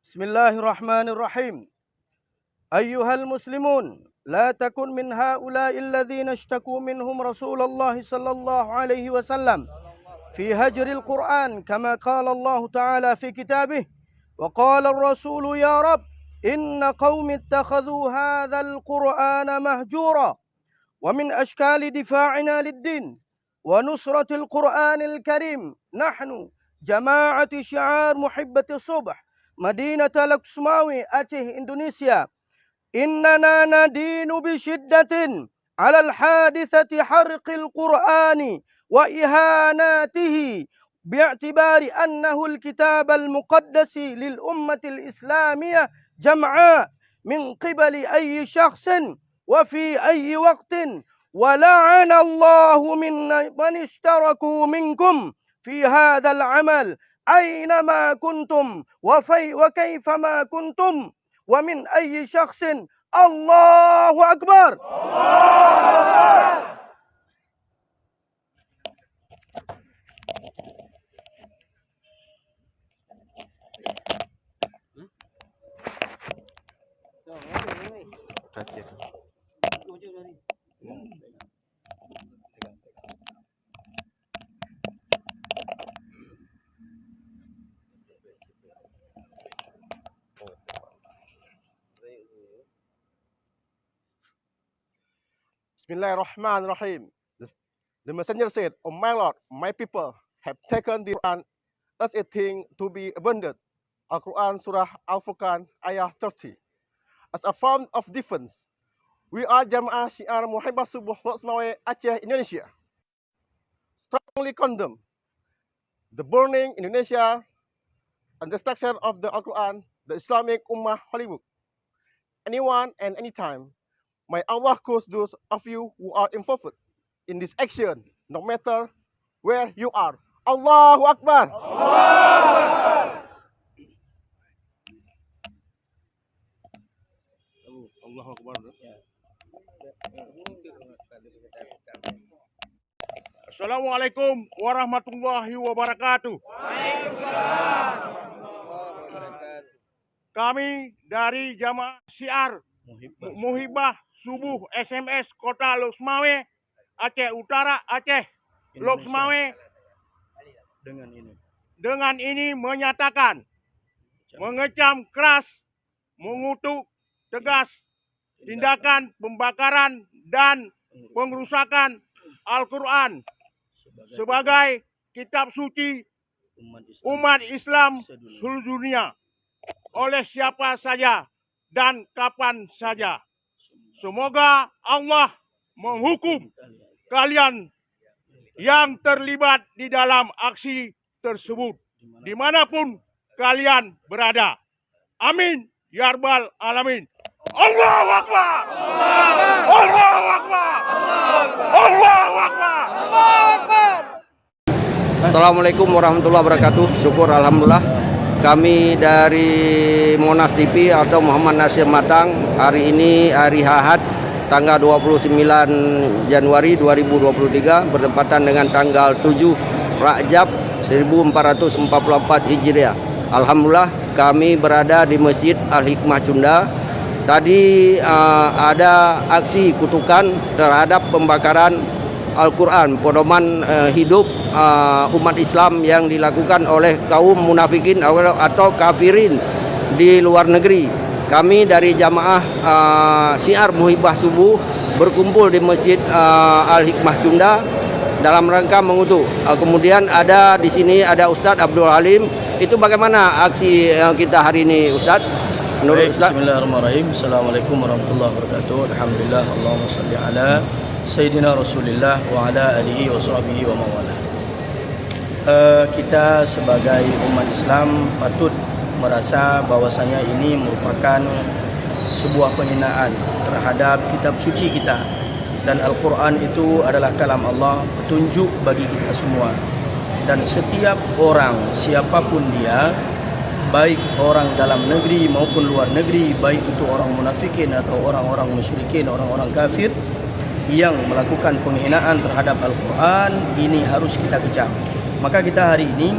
Bismillahirrahmanirrahim. Ayyuhal muslimun, la takun min haula'i alladhina ishtaku minhum Rasulullah sallallahu alaihi wasallam fi hajril Qur'an kama qala Allah Ta'ala fi kitabih wa qala ar-rasul ya Rabb inna qaumi ittakhadhu hadzal Qur'ana mahjura wa min ashkali difa'ina lid-din wa nusratil Qur'anil Karim nahnu jama'ati syiar muhibbati subh Madinah Laksmawi, Aceh, Indonesia. Innana nadinu bisyiddatin ala al-hadithati harqil Qur'ani wa ihanatihi bi'tibari annahu al-kitab al-muqaddasi lil ummatil islamiyah jam'a min qibali ayyi shakhsin wa fi ayyi waqtin wa la'ana Allahu man ishtaraku minkum fi hadzal amal أينما كنتم وكيفما كنتم ومن أي شخص الله أكبر. Bismillahirrahmanirrahim. The messenger said, "O my Lord, my people have taken the Quran as a thing to be abandoned." Al-Quran Surah Al-Furqan Ayah 30. As a form of defense, we are Jamaah Syiar Muhibbah Subuh Laksmawi Aceh, Indonesia, strongly condemn the burning Indonesia and destruction of the Al-Quran, the Islamic Ummah Holy Book. Anyone and anytime, may Allah curse those of you who are involved in this action, no matter where you are. Allahu Akbar. Allahu Akbar. Assalamualaikum warahmatullahi wabarakatuh. Kami dari Jamaah Syiar Muhibbah Subuh SMS Kota Laksmawi, Aceh Utara, Aceh, Laksmawi, dengan ini menyatakan, mengecam keras, mengutuk tegas tindakan pembakaran dan pengrusakan Al-Quran sebagai kitab suci umat Islam seluruh dunia oleh siapa saja dan kapan saja. Semoga Allah menghukum kalian yang terlibat di dalam aksi tersebut, dimanapun kalian berada. Amin ya rabbal alamin. Allahu Akbar. Allahu Akbar. Allahu Akbar. Assalamualaikum warahmatullahi wabarakatuh. Syukur alhamdulillah. Kami dari Monas TV atau Muhammad Nasir Matang, hari ini hari Ahad tanggal 29 Januari 2023 bertepatan dengan tanggal 7 Rajab 1444 Hijriah. Alhamdulillah kami berada di Masjid Al-Hikmah Cunda. Tadi ada aksi kutukan terhadap pembakaran Al-Quran, pedoman hidup umat Islam yang dilakukan oleh kaum munafikin atau kafirin di luar negeri. Kami dari Jamaah Syiar Muhibbah Subuh berkumpul di Masjid Al-Hikmah Cunda dalam rangka mengutuk. Kemudian ada di sini ada Ustadz Abdul Halim. Itu bagaimana aksi kita hari ini, Ustadz? Menurut Ustadz? Bismillahirrahmanirrahim. Assalamualaikum warahmatullahi wabarakatuh. Alhamdulillah, Allahumma salli ala Sayyidina Rasulillah wa ala alihi wa sahbihi wa mawala. Kita sebagai umat Islam patut merasa bahwasanya ini merupakan sebuah penghinaan terhadap kitab suci kita, dan Al-Quran itu adalah kalam Allah, petunjuk bagi kita semua. Dan setiap orang, siapapun dia, baik orang dalam negeri maupun luar negeri, baik itu orang munafikin atau orang-orang musyrikin, orang-orang kafir, yang melakukan penghinaan terhadap Al-Quran ini harus kita kecam. Maka kita hari ini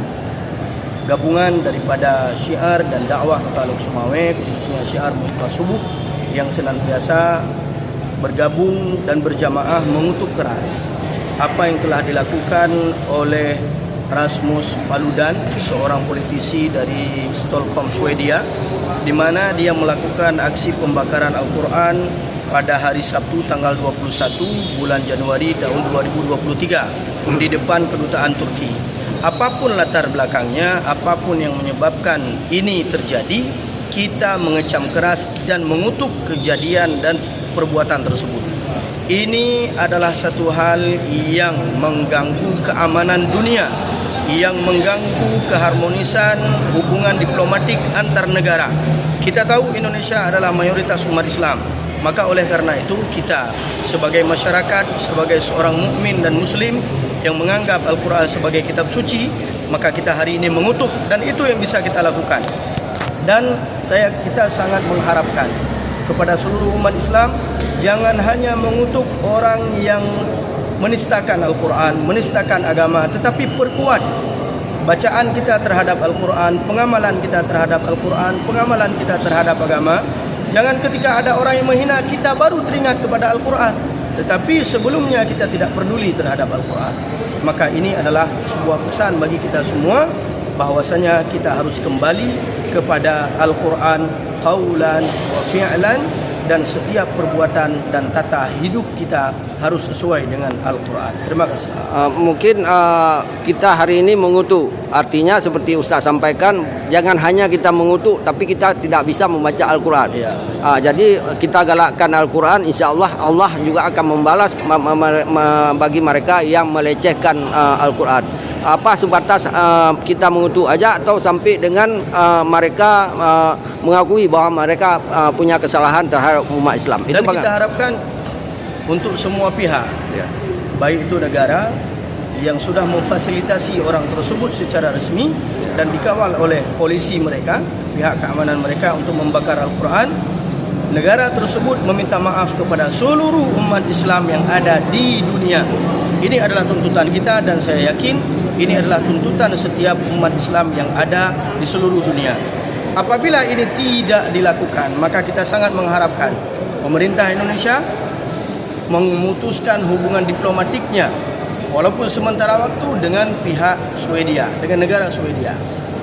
gabungan daripada syiar dan dakwah Kota Lok Sumawe, khususnya syiar Muhibah Subuh, yang senantiasa bergabung dan berjamaah mengutuk keras apa yang telah dilakukan oleh Rasmus Paludan, seorang politisi dari Stockholm, Swedia, di mana dia melakukan aksi pembakaran Al-Quran pada hari Sabtu tanggal 21 bulan Januari tahun 2023 di depan kedutaan Turki. Apapun latar belakangnya, apapun yang menyebabkan ini terjadi, kita mengecam keras dan mengutuk kejadian dan perbuatan tersebut. Ini adalah satu hal yang mengganggu keamanan dunia, yang mengganggu keharmonisan hubungan diplomatik antar negara. Kita tahu Indonesia adalah mayoritas umat Islam. Maka oleh karena itu kita sebagai masyarakat, sebagai seorang mukmin dan muslim yang menganggap Al-Quran sebagai kitab suci, maka kita hari ini mengutuk, dan itu yang bisa kita lakukan. Dan kita sangat mengharapkan kepada seluruh umat Islam, jangan hanya mengutuk orang yang menistakan Al-Quran, menistakan agama, tetapi perkuat bacaan kita terhadap Al-Quran, pengamalan kita terhadap Al-Quran, pengamalan kita terhadap agama. Jangan ketika ada orang yang menghina, kita baru teringat kepada Al-Quran, tetapi sebelumnya kita tidak peduli terhadap Al-Quran. Maka ini adalah sebuah pesan bagi kita semua, bahwasanya kita harus kembali kepada Al-Quran qaulan wa fi'lan, dan setiap perbuatan dan tata hidup kita harus sesuai dengan Al-Quran. Terima kasih. Mungkin kita hari ini mengutuk, artinya seperti Ustaz sampaikan, jangan hanya kita mengutuk tapi kita tidak bisa membaca Al-Quran. Ya. Jadi kita galakkan Al-Quran, insya Allah juga akan membalas bagi mereka yang melecehkan Al-Quran. Apa sebatas kita mengutuk aja atau sampai dengan mereka mengakui bahwa mereka punya kesalahan terhadap umat Islam. Dan kita harapkan untuk semua pihak, ya, baik itu negara yang sudah memfasilitasi orang tersebut secara resmi dan dikawal oleh polisi mereka, pihak keamanan mereka untuk membakar Al-Quran, negara tersebut meminta maaf kepada seluruh umat Islam yang ada di dunia. Ini adalah tuntutan kita, dan saya yakin ini adalah tuntutan setiap umat Islam yang ada di seluruh dunia. Apabila ini tidak dilakukan, maka kita sangat mengharapkan pemerintah Indonesia memutuskan hubungan diplomatiknya walaupun sementara waktu dengan pihak Swedia, dengan negara Swedia.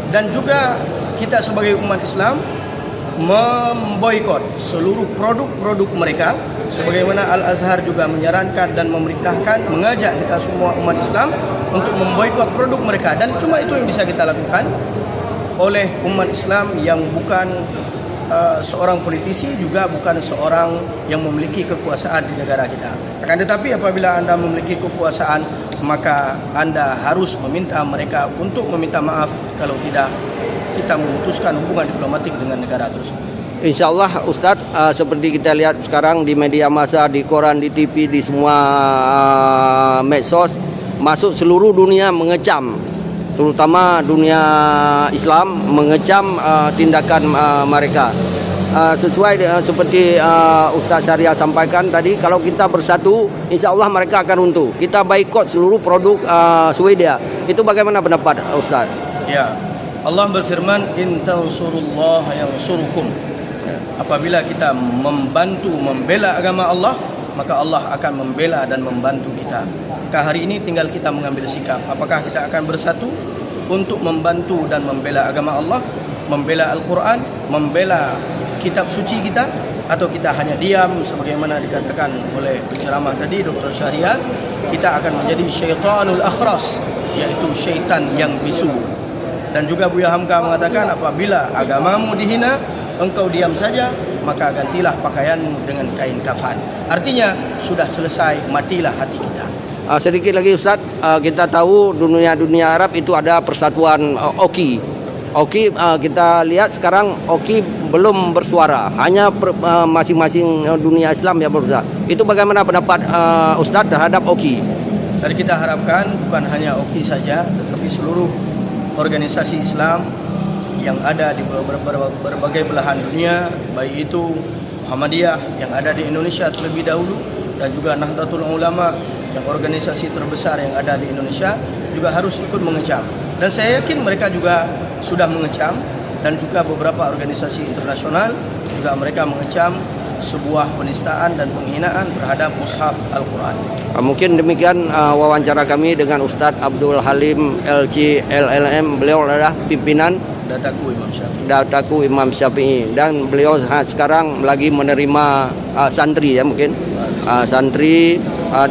Dan juga kita sebagai umat Islam memboikot seluruh produk-produk mereka, sebagaimana Al-Azhar juga menyarankan dan memerintahkan, mengajak kita semua umat Islam untuk memboikot produk mereka. Dan cuma itu yang bisa kita lakukan oleh umat Islam yang bukan seorang politisi, juga bukan seorang yang memiliki kekuasaan di negara kita. Akan tetapi apabila Anda memiliki kekuasaan, maka Anda harus meminta mereka untuk meminta maaf, kalau tidak kita memutuskan hubungan diplomatik dengan negara tersebut. Insya Allah Ustadz, seperti kita lihat sekarang di media massa, di koran, di TV, di semua medsos, masuk seluruh dunia mengecam, terutama dunia Islam mengecam tindakan mereka. Sesuai seperti Ustadz Syariah sampaikan tadi, kalau kita bersatu, insya Allah mereka akan runtuh. Kita boikot seluruh produk Swedia. Itu bagaimana pendapat Ustadz? Ya, Allah berfirman, in tansurullaha yansurukum. Apabila kita membantu membela agama Allah, maka Allah akan membela dan membantu kita. Maka hari ini tinggal kita mengambil sikap. Apakah kita akan bersatu untuk membantu dan membela agama Allah, membela Al-Quran, membela kitab suci kita, atau kita hanya diam sebagaimana dikatakan oleh penceramah tadi Dr. Syariah, kita akan menjadi syaitanul akhras, yaitu syaitan yang bisu. Dan juga Buya Hamka mengatakan, apabila agamamu dihina, engkau diam saja, maka gantilah pakaianmu dengan kain kafan. Artinya sudah selesai, matilah hati kita. Sedikit lagi Ustaz, kita tahu dunia Arab itu ada persatuan OKI. OKI kita lihat sekarang OKI belum bersuara, hanya masing-masing dunia Islam yang bersuara. Itu bagaimana pendapat Ustaz terhadap OKI? Dan kita harapkan bukan hanya OKI saja, tetapi seluruh organisasi Islam yang ada di berbagai belahan dunia, baik itu Muhammadiyah yang ada di Indonesia terlebih dahulu, dan juga Nahdlatul Ulama yang organisasi terbesar yang ada di Indonesia juga harus ikut mengecam. Dan saya yakin mereka juga sudah mengecam, dan juga beberapa organisasi internasional juga mereka mengecam sebuah penistaan dan penghinaan terhadap mushaf Al-Quran. Mungkin demikian wawancara kami dengan Ustadz Abdul Halim LC LLM. Beliau adalah pimpinan Dataku Imam Syafi'i, dan beliau sekarang lagi menerima santri ya mungkin santri,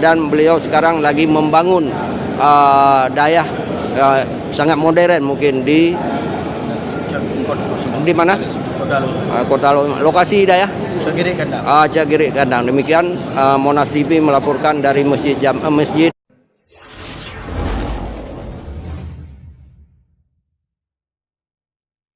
dan beliau sekarang lagi membangun dayah sangat modern mungkin di mana? Kota lokasi dayah Cagirik Kandang. Cagirik Kandang. Demikian Monas TV melaporkan dari Masjid